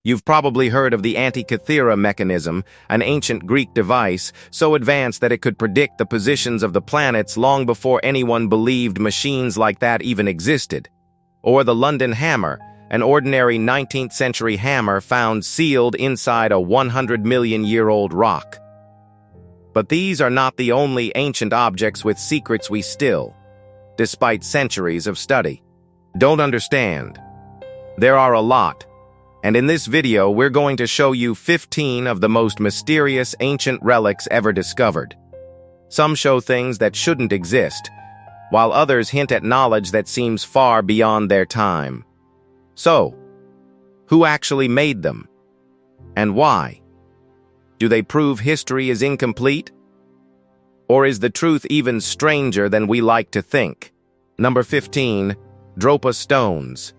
You've probably heard of the Antikythera Mechanism, an ancient Greek device so advanced that it could predict the positions of the planets long before anyone believed machines like that even existed. Or the London hammer, an ordinary 19th century hammer found sealed inside a 100-million-year-old rock. But these are not the only ancient objects with secrets we still, despite centuries of study, don't understand. There are a lot. And in this video, we're going to show you 15 of the most mysterious ancient relics ever discovered. Some show things that shouldn't exist, while others hint at knowledge that seems far beyond their time. So, who actually made them? And why? Do they prove history is incomplete? Or is the truth even stranger than we like to think? Number 15, Dropa stones.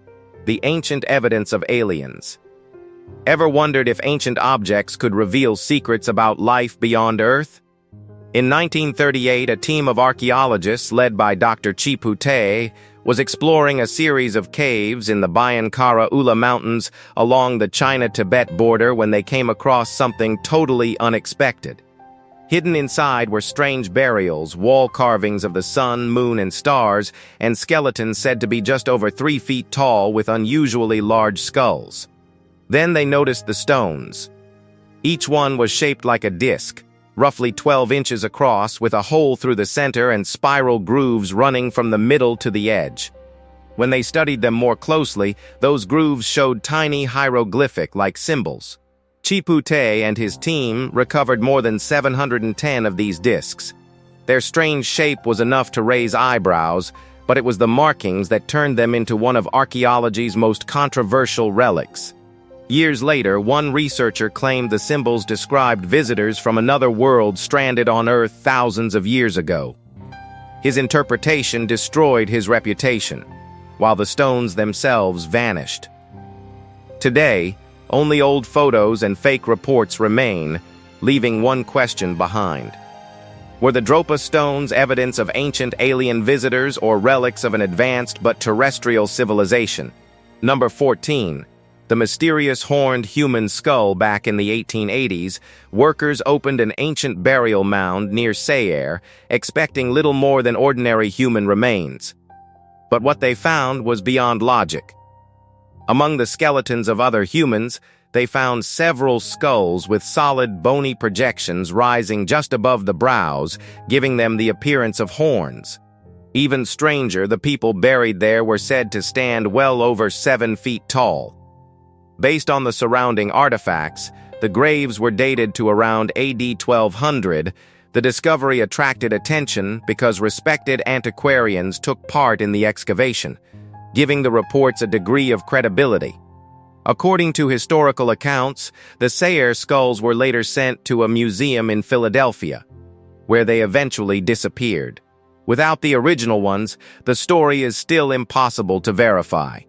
The ancient evidence of aliens. Ever wondered if ancient objects could reveal secrets about life beyond Earth? In 1938, a team of archaeologists led by Dr. Chipute was exploring a series of caves in the Bayankara Ula Mountains along the China-Tibet border when they came across something totally unexpected. Hidden inside were strange burials, wall carvings of the sun, moon, and stars, and skeletons said to be just over 3 feet tall with unusually large skulls. Then they noticed the stones. Each one was shaped like a disc, roughly 12 inches across, with a hole through the center and spiral grooves running from the middle to the edge. When they studied them more closely, those grooves showed tiny hieroglyphic-like symbols. Chipute and his team recovered more than 710 of these discs. Their strange shape was enough to raise eyebrows, but it was the markings that turned them into one of archaeology's most controversial relics. Years later, one researcher claimed the symbols described visitors from another world stranded on Earth thousands of years ago. His interpretation destroyed his reputation, while the stones themselves vanished. Today, only old photos and fake reports remain, leaving one question behind. Were the Dropa stones evidence of ancient alien visitors or relics of an advanced but terrestrial civilization? Number 14. The mysterious horned human skull. Back in the 1880s, workers opened an ancient burial mound near Sayre, expecting little more than ordinary human remains. But what they found was beyond logic. Among the skeletons of other humans, they found several skulls with solid bony projections rising just above the brows, giving them the appearance of horns. Even stranger, the people buried there were said to stand well over 7 feet tall. Based on the surrounding artifacts, the graves were dated to around AD 1200. The discovery attracted attention because respected antiquarians took part in the excavation, giving the reports a degree of credibility. According to historical accounts, the Sayre skulls were later sent to a museum in Philadelphia, where they eventually disappeared. Without the original ones, the story is still impossible to verify.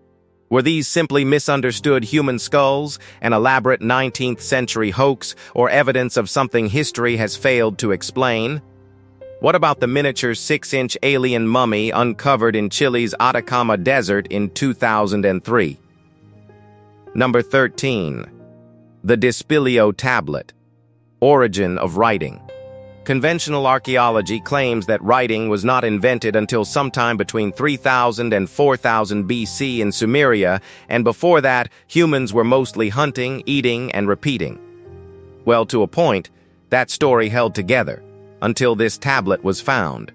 Were these simply misunderstood human skulls, an elaborate 19th century hoax, or evidence of something history has failed to explain? What about the miniature 6-inch alien mummy uncovered in Chile's Atacama Desert in 2003? Number 13. The Dispilio Tablet. Origin of writing. Conventional archaeology claims that writing was not invented until sometime between 3000 and 4000 BC in Sumeria, and before that, humans were mostly hunting, eating, and repeating. Well, to a point, that story held together, until this tablet was found.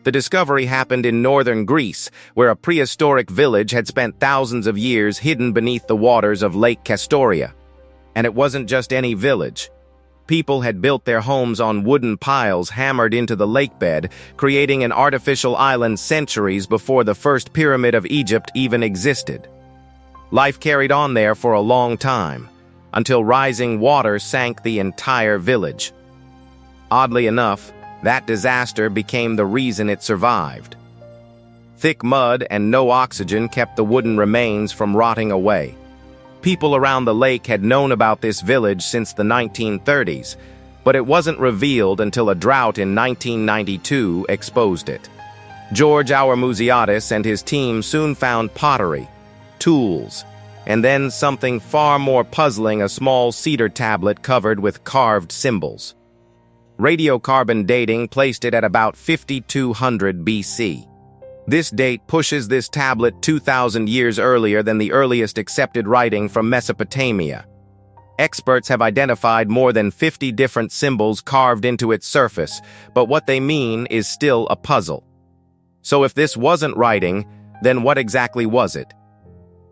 The discovery happened in northern Greece, where a prehistoric village had spent thousands of years hidden beneath the waters of Lake Castoria. And it wasn't just any village. People had built their homes on wooden piles hammered into the lakebed, creating an artificial island centuries before the first pyramid of Egypt even existed. Life carried on there for a long time, until rising water sank the entire village. Oddly enough, that disaster became the reason it survived. Thick mud and no oxygen kept the wooden remains from rotting away. People around the lake had known about this village since the 1930s, but it wasn't revealed until a drought in 1992 exposed it. George Auermuziadis and his team soon found pottery, tools, and then something far more puzzling, a small cedar tablet covered with carved symbols. Radiocarbon dating placed it at about 5200 BC. This date pushes this tablet 2,000 years earlier than the earliest accepted writing from Mesopotamia. Experts have identified more than 50 different symbols carved into its surface, but what they mean is still a puzzle. So if this wasn't writing, then what exactly was it?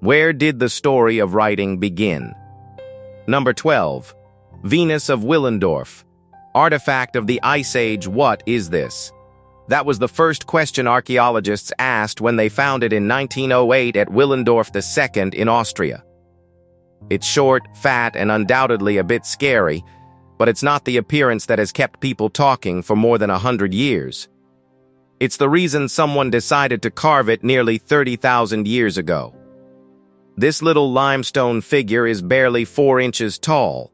Where did the story of writing begin? Number 12. Venus of Willendorf. Artifact of the Ice Age. What is this? That was the first question archaeologists asked when they found it in 1908 at Willendorf II in Austria. It's short, fat, and undoubtedly a bit scary, but it's not the appearance that has kept people talking for more than 100 years. It's the reason someone decided to carve it nearly 30,000 years ago. This little limestone figure is barely 4 inches tall,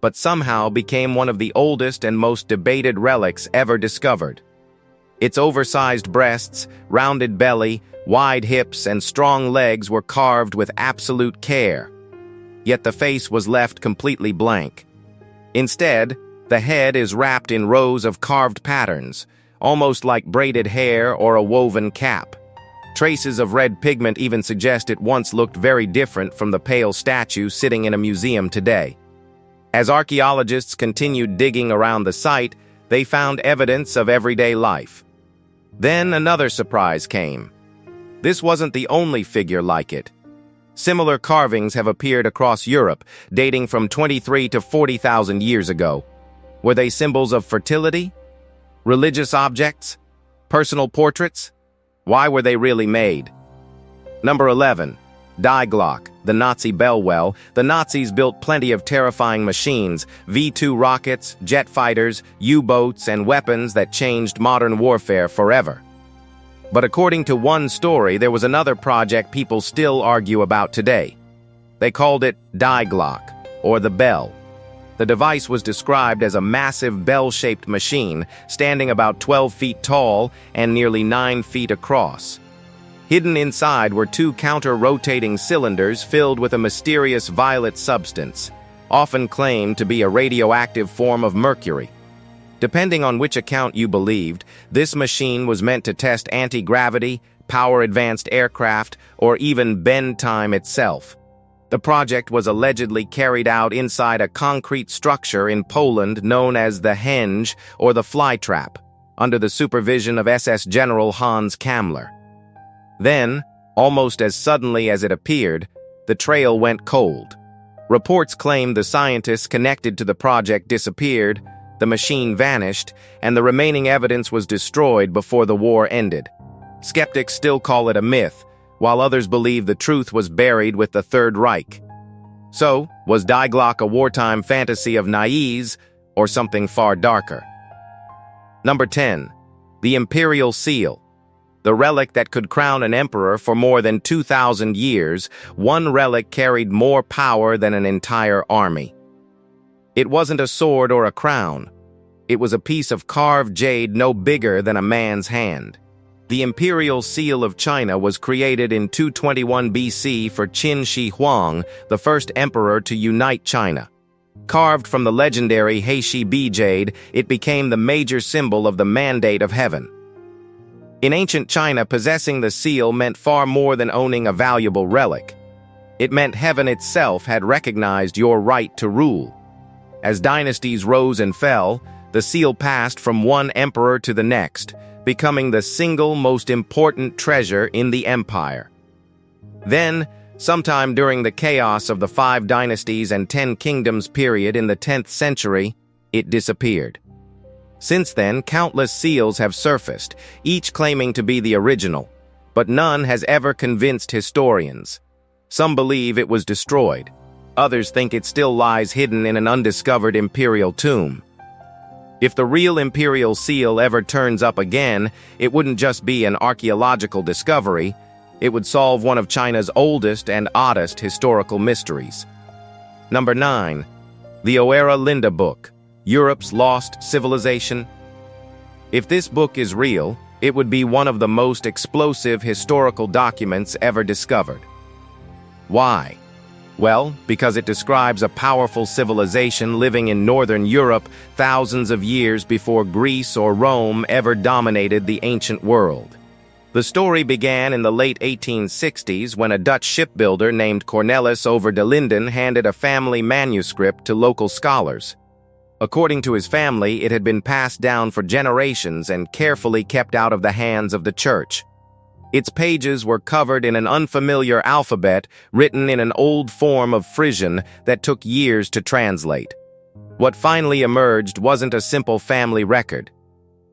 but somehow became one of the oldest and most debated relics ever discovered. Its oversized breasts, rounded belly, wide hips, and strong legs were carved with absolute care. Yet the face was left completely blank. Instead, the head is wrapped in rows of carved patterns, almost like braided hair or a woven cap. Traces of red pigment even suggest it once looked very different from the pale statue sitting in a museum today. As archaeologists continued digging around the site, they found evidence of everyday life. Then another surprise came. This wasn't the only figure like it. Similar carvings have appeared across Europe, dating from 23 to 40,000 years ago. Were they symbols of fertility? Religious objects? Personal portraits? Why were they really made? Number 11. Die Glock, the Nazi bell well. The Nazis built plenty of terrifying machines, V-2 rockets, jet fighters, U-boats, and weapons that changed modern warfare forever. But according to one story, there was another project people still argue about today. They called it Die Glock, or the bell. The device was described as a massive bell-shaped machine, standing about 12 feet tall and nearly 9 feet across. Hidden inside were 2 counter-rotating cylinders filled with a mysterious violet substance, often claimed to be a radioactive form of mercury. Depending on which account you believed, this machine was meant to test anti-gravity, power advanced aircraft, or even bend time itself. The project was allegedly carried out inside a concrete structure in Poland known as the Henge or the Flytrap, under the supervision of SS General Hans Kammler. Then, almost as suddenly as it appeared, the trail went cold. Reports claimed the scientists connected to the project disappeared, the machine vanished, and the remaining evidence was destroyed before the war ended. Skeptics still call it a myth, while others believe the truth was buried with the Third Reich. So, was Die Glock a wartime fantasy of naives, or something far darker? Number 10. The Imperial Seal. The relic that could crown an emperor for more than 2,000 years, one relic carried more power than an entire army. It wasn't a sword or a crown. It was a piece of carved jade no bigger than a man's hand. The Imperial Seal of China was created in 221 BC for Qin Shi Huang, the first emperor to unite China. Carved from the legendary Heishi B jade, it became the major symbol of the Mandate of Heaven. In ancient China, possessing the seal meant far more than owning a valuable relic. It meant heaven itself had recognized your right to rule. As dynasties rose and fell, the seal passed from one emperor to the next, becoming the single most important treasure in the empire. Then, sometime during the chaos of the 5 dynasties and 10 kingdoms period in the 10th century, it disappeared. Since then, countless seals have surfaced, each claiming to be the original, but none has ever convinced historians. Some believe it was destroyed. Others think it still lies hidden in an undiscovered imperial tomb. If the real imperial seal ever turns up again, it wouldn't just be an archaeological discovery, it would solve one of China's oldest and oddest historical mysteries. Number 9. The Oera Linda Book, Europe's Lost Civilization. If this book is real, it would be one of the most explosive historical documents ever discovered. Why? Well, because it describes a powerful civilization living in northern Europe thousands of years before Greece or Rome ever dominated the ancient world. The story began in the late 1860s when a Dutch shipbuilder named Cornelis over de Linden handed a family manuscript to local scholars. According to his family, it had been passed down for generations and carefully kept out of the hands of the church. Its pages were covered in an unfamiliar alphabet written in an old form of Frisian that took years to translate. What finally emerged wasn't a simple family record.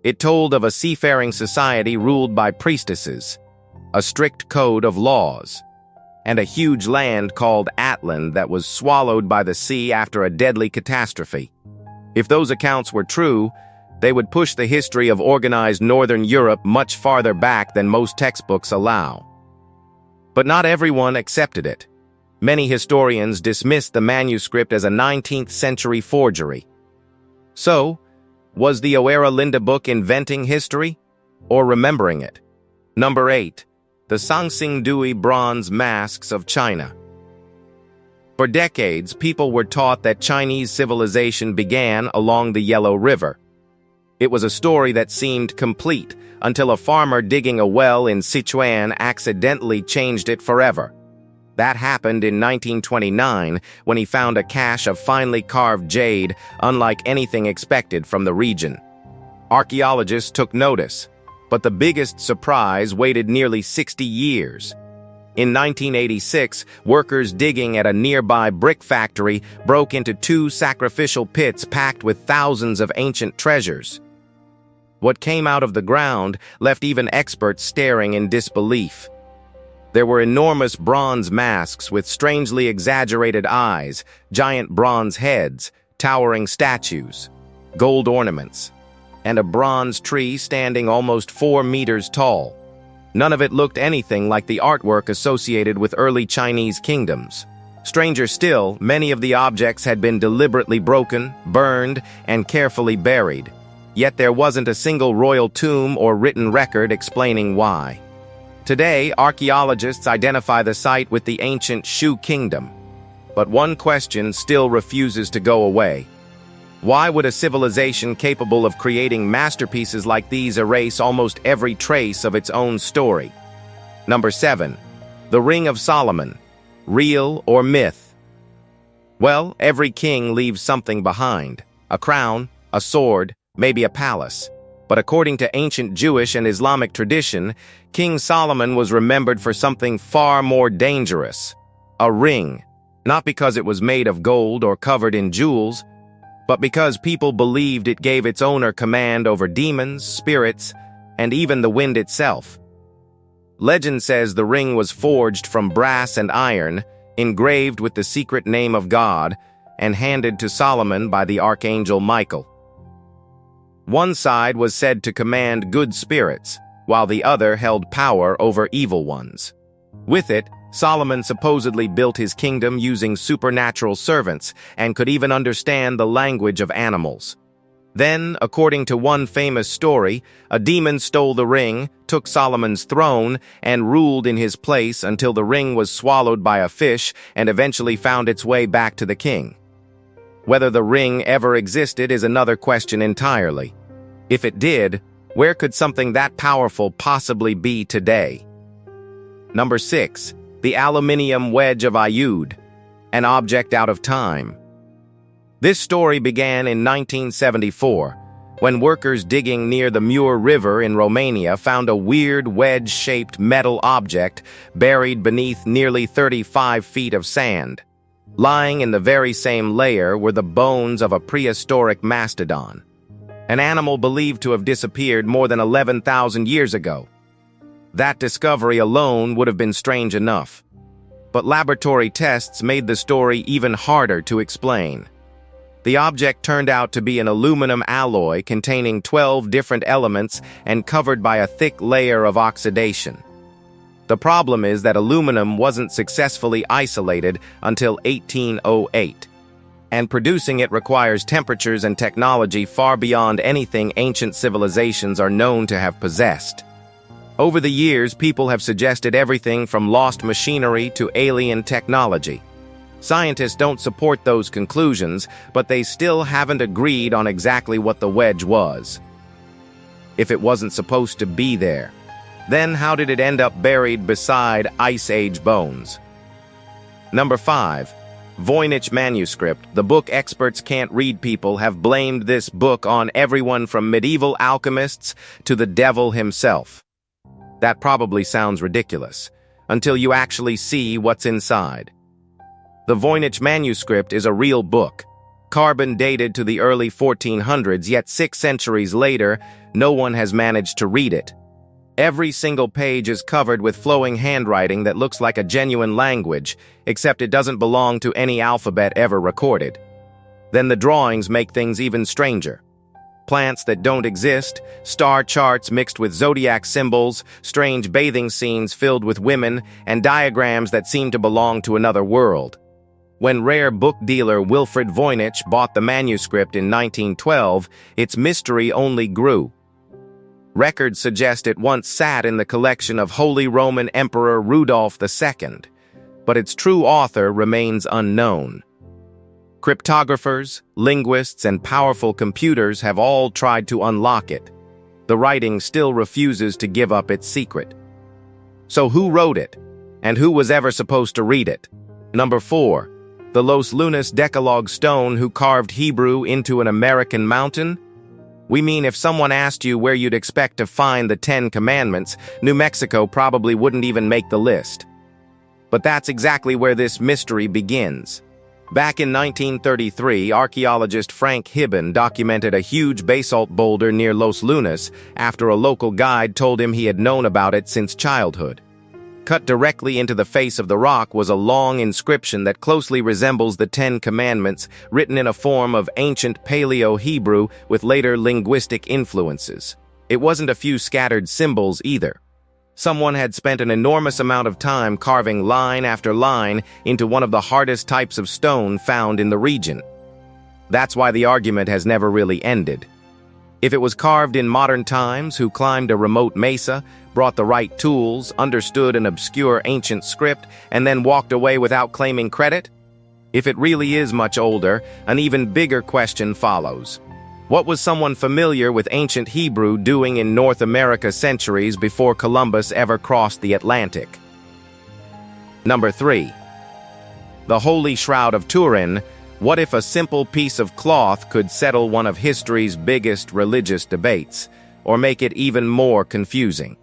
It told of a seafaring society ruled by priestesses, a strict code of laws, and a huge land called Atland that was swallowed by the sea after a deadly catastrophe. If those accounts were true, they would push the history of organized Northern Europe much farther back than most textbooks allow. But not everyone accepted it. Many historians dismissed the manuscript as a 19th century forgery. So, was the Oera Linda book inventing history or remembering it? Number 8. The Sanxingdui bronze masks of China. For decades, people were taught that Chinese civilization began along the Yellow River. It was a story that seemed complete until a farmer digging a well in Sichuan accidentally changed it forever. That happened in 1929 when he found a cache of finely carved jade unlike anything expected from the region. Archaeologists took notice, but the biggest surprise waited nearly 60 years. In 1986, workers digging at a nearby brick factory broke into 2 sacrificial pits packed with thousands of ancient treasures. What came out of the ground left even experts staring in disbelief. There were enormous bronze masks with strangely exaggerated eyes, giant bronze heads, towering statues, gold ornaments, and a bronze tree standing almost 4 meters tall. None of it looked anything like the artwork associated with early Chinese kingdoms. Stranger still, many of the objects had been deliberately broken, burned, and carefully buried. Yet there wasn't a single royal tomb or written record explaining why. Today, archaeologists identify the site with the ancient Shu Kingdom. But one question still refuses to go away. Why would a civilization capable of creating masterpieces like these erase almost every trace of its own story? Number 7. The Ring of Solomon. Real or myth? Well, every king leaves something behind. A crown, a sword, maybe a palace. But according to ancient Jewish and Islamic tradition, King Solomon was remembered for something far more dangerous. A ring. Not because it was made of gold or covered in jewels, but because people believed it gave its owner command over demons, spirits, and even the wind itself. Legend says the ring was forged from brass and iron, engraved with the secret name of God, and handed to Solomon by the archangel Michael. One side was said to command good spirits, while the other held power over evil ones. With it, Solomon supposedly built his kingdom using supernatural servants and could even understand the language of animals. Then, according to one famous story, a demon stole the ring, took Solomon's throne, and ruled in his place until the ring was swallowed by a fish and eventually found its way back to the king. Whether the ring ever existed is another question entirely. If it did, where could something that powerful possibly be today? Number 6. The Aluminium Wedge of Ayud, an object out of time. This story began in 1974, when workers digging near the Mur River in Romania found a weird wedge-shaped metal object buried beneath nearly 35 feet of sand. Lying in the very same layer were the bones of a prehistoric mastodon, an animal believed to have disappeared more than 11,000 years ago. That discovery alone would have been strange enough. But laboratory tests made the story even harder to explain. The object turned out to be an aluminum alloy containing 12 different elements and covered by a thick layer of oxidation. The problem is that aluminum wasn't successfully isolated until 1808, and producing it requires temperatures and technology far beyond anything ancient civilizations are known to have possessed. Over the years, people have suggested everything from lost machinery to alien technology. Scientists don't support those conclusions, but they still haven't agreed on exactly what the wedge was. If it wasn't supposed to be there, then how did it end up buried beside Ice Age bones? Number 5. Voynich Manuscript. The book experts can't read people have blamed this book on everyone from medieval alchemists to the devil himself. That probably sounds ridiculous, until you actually see what's inside. The Voynich Manuscript is a real book, carbon dated to the early 1400s, yet 6 centuries later, no one has managed to read it. Every single page is covered with flowing handwriting that looks like a genuine language, except it doesn't belong to any alphabet ever recorded. Then the drawings make things even stranger. Plants that don't exist, star charts mixed with zodiac symbols, strange bathing scenes filled with women, and diagrams that seem to belong to another world. When rare book dealer Wilfrid Voynich bought the manuscript in 1912, its mystery only grew. Records suggest it once sat in the collection of Holy Roman Emperor Rudolph II, but its true author remains unknown. Cryptographers, linguists, and powerful computers have all tried to unlock it. The writing still refuses to give up its secret. So who wrote it? And who was ever supposed to read it? Number 4. The Los Lunas Decalogue stone who carved Hebrew into an American mountain? We mean if someone asked you where you'd expect to find the 10 Commandments, New Mexico probably wouldn't even make the list. But that's exactly where this mystery begins. Back in 1933, archaeologist Frank Hibben documented a huge basalt boulder near Los Lunas after a local guide told him he had known about it since childhood. Cut directly into the face of the rock was a long inscription that closely resembles the 10 Commandments, written in a form of ancient Paleo-Hebrew with later linguistic influences. It wasn't a few scattered symbols either. Someone had spent an enormous amount of time carving line after line into one of the hardest types of stone found in the region. That's why the argument has never really ended. If it was carved in modern times, who climbed a remote mesa, brought the right tools, understood an obscure ancient script, and then walked away without claiming credit? If it really is much older, an even bigger question follows. What was someone familiar with ancient Hebrew doing in North America centuries before Columbus ever crossed the Atlantic? Number 3. The Holy Shroud of Turin. What if a simple piece of cloth could settle one of history's biggest religious debates, or make it even more confusing?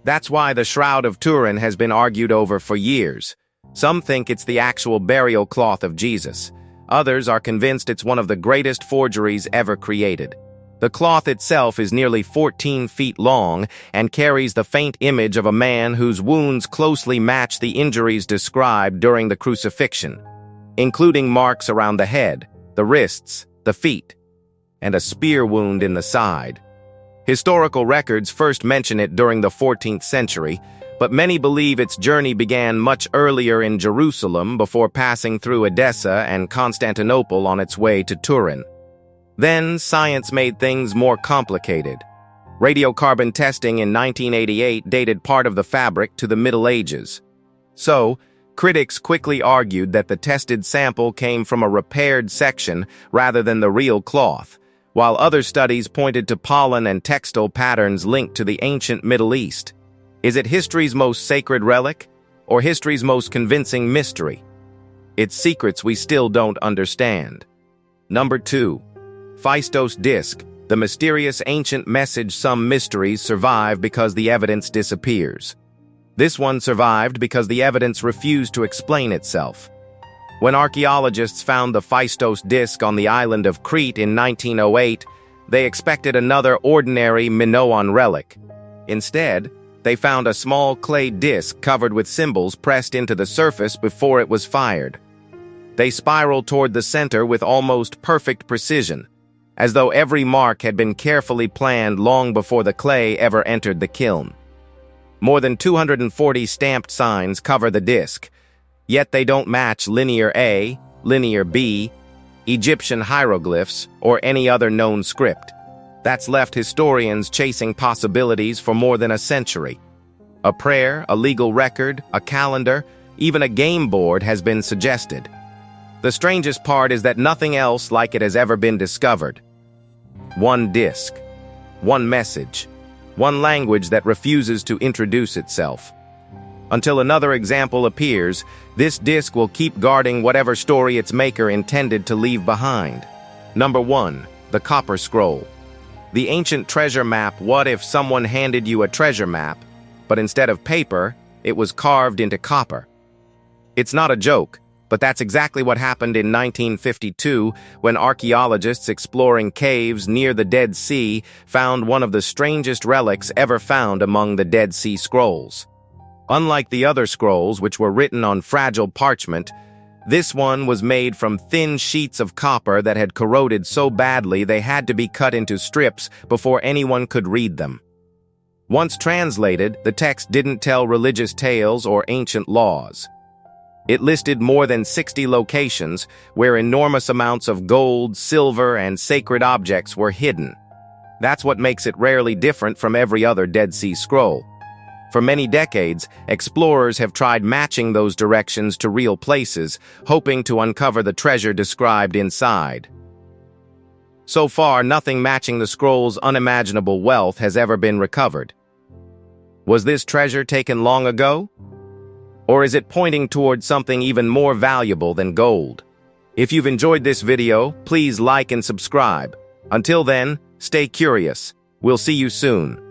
That's why the Shroud of Turin has been argued over for years. Some think it's the actual burial cloth of Jesus. Others are convinced it's one of the greatest forgeries ever created. The cloth itself is nearly 14 feet long and carries the faint image of a man whose wounds closely match the injuries described during the crucifixion, including marks around the head, the wrists, the feet, and a spear wound in the side. Historical records first mention it during the 14th century, but many believe its journey began much earlier in Jerusalem before passing through Edessa and Constantinople on its way to Turin. Then science made things more complicated. Radiocarbon testing in 1988 dated part of the fabric to the Middle Ages. So, critics quickly argued that the tested sample came from a repaired section rather than the real cloth, while other studies pointed to pollen and textile patterns linked to the ancient Middle East. Is it history's most sacred relic, or history's most convincing mystery? Its secrets we still don't understand. Number 2. Phaistos Disk. The mysterious ancient message. Some mysteries survive because the evidence disappears. This one survived because the evidence refused to explain itself. When archaeologists found the Phaistos Disk on the island of Crete in 1908, they expected another ordinary Minoan relic. Instead, they found a small clay disc covered with symbols pressed into the surface before it was fired. They spiraled toward the center with almost perfect precision, as though every mark had been carefully planned long before the clay ever entered the kiln. More than 240 stamped signs cover the disc, yet they don't match Linear A, Linear B, Egyptian hieroglyphs, or any other known script. That's left historians chasing possibilities for more than a century. A prayer, a legal record, a calendar, even a game board has been suggested. The strangest part is that nothing else like it has ever been discovered. One disk, one message, one language that refuses to introduce itself. Until another example appears, this disk will keep guarding whatever story its maker intended to leave behind. Number 1. The Copper Scroll. The ancient treasure map. What if someone handed you a treasure map, but instead of paper, it was carved into copper? It's not a joke, but that's exactly what happened in 1952 when archaeologists exploring caves near the Dead Sea found one of the strangest relics ever found among the Dead Sea Scrolls. Unlike the other scrolls, which were written on fragile parchment, this one was made from thin sheets of copper that had corroded so badly they had to be cut into strips before anyone could read them. Once translated, the text didn't tell religious tales or ancient laws. It listed more than 60 locations where enormous amounts of gold, silver, and sacred objects were hidden. That's what makes it rarely different from every other Dead Sea Scroll. For many decades, explorers have tried matching those directions to real places, hoping to uncover the treasure described inside. So far, nothing matching the scroll's unimaginable wealth has ever been recovered. Was this treasure taken long ago? Or is it pointing toward something even more valuable than gold? If you've enjoyed this video, please like and subscribe. Until then, stay curious. We'll see you soon.